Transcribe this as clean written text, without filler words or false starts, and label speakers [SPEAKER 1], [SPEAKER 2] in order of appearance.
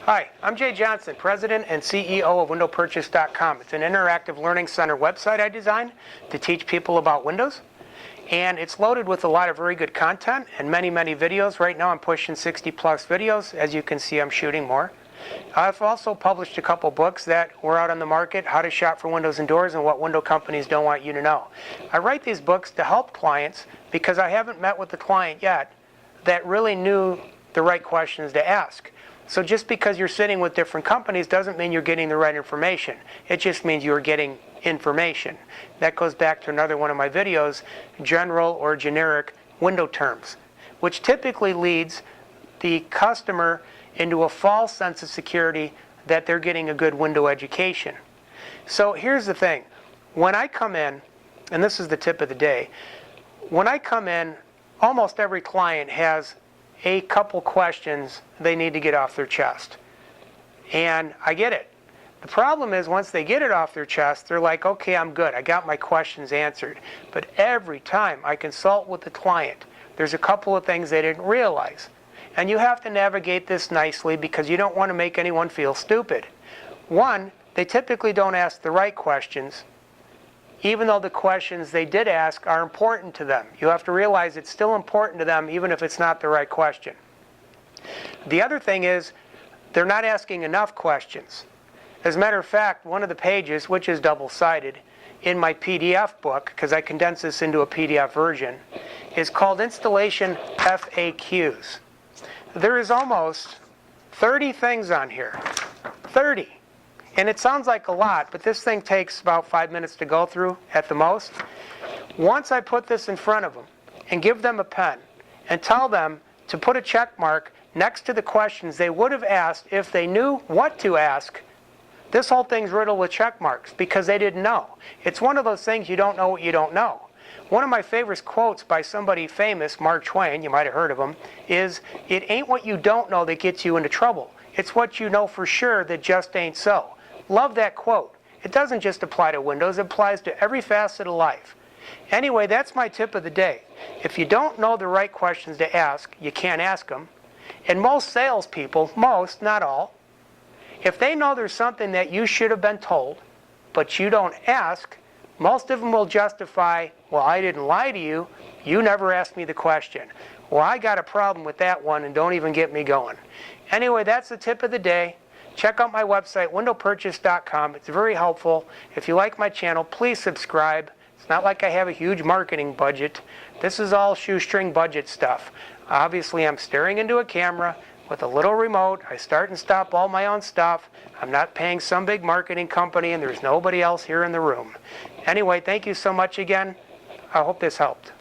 [SPEAKER 1] Hi, I'm Jay Johnson, President and CEO of WindowPurchase.com. It's an interactive learning center website I designed to teach people about Windows. And it's loaded with a lot of very good content and many videos. Right now I'm pushing 60 plus videos. As you can see, I'm shooting more. I've also published a couple books that were out on the market, How to Shop for Windows and Doors and What Window Companies Don't Want You to Know. I write these books to help clients because I haven't met with the client yet that really knew the right questions to ask. So just because you're sitting with different companies doesn't mean you're getting the right information. It just means you're getting information. That goes back to another one of my videos, general or generic window terms, which typically leads the customer into a false sense of security that they're getting a good window education. So here's the thing. When I come in, and this is the tip of the day, when I come in, almost every client has a couple questions they need to get off their chest. And I get it. The problem is once they get it off their chest, they're like, okay, I'm good. I got my questions answered. But every time I consult with the client, there's a couple of things they didn't realize. And you have to navigate this nicely because you don't want to make anyone feel stupid. One, they typically don't ask the right questions, even though the questions they did ask are important to them. You have to realize it's still important to them even if it's not the right question. The other thing is they're not asking enough questions. As a matter of fact, one of the pages, which is double-sided, in my PDF book, because I condense this into a PDF version, is called Installation FAQs. There is almost 30 things on here. 30. And it sounds like a lot, but this thing takes about 5 minutes to go through at the most. Once I put this in front of them and give them a pen and tell them to put a check mark next to the questions they would have asked if they knew what to ask, this whole thing's riddled with check marks because they didn't know. It's one of those things you don't know what you don't know. One of my favorite quotes by somebody famous, Mark Twain, you might have heard of him, is, "It ain't what you don't know that gets you into trouble. It's what you know for sure that just ain't so." Love that quote. It doesn't just apply to Windows, it applies to every facet of life. Anyway, that's my tip of the day. If you don't know the right questions to ask, you can't ask them. And most salespeople, most, not all, if they know there's something that you should have been told, but you don't ask, most of them will justify, well, I didn't lie to you, you never asked me the question. Well, I got a problem with that one and don't even get me going. Anyway, that's the tip of the day. Check out my website, WindowPurchase.com. It's very helpful. If you like my channel, please subscribe. It's not like I have a huge marketing budget. This is all shoestring budget stuff. Obviously, I'm staring into a camera with a little remote. I start and stop all my own stuff. I'm not paying some big marketing company, and there's nobody else here in the room. Anyway, thank you so much again. I hope this helped.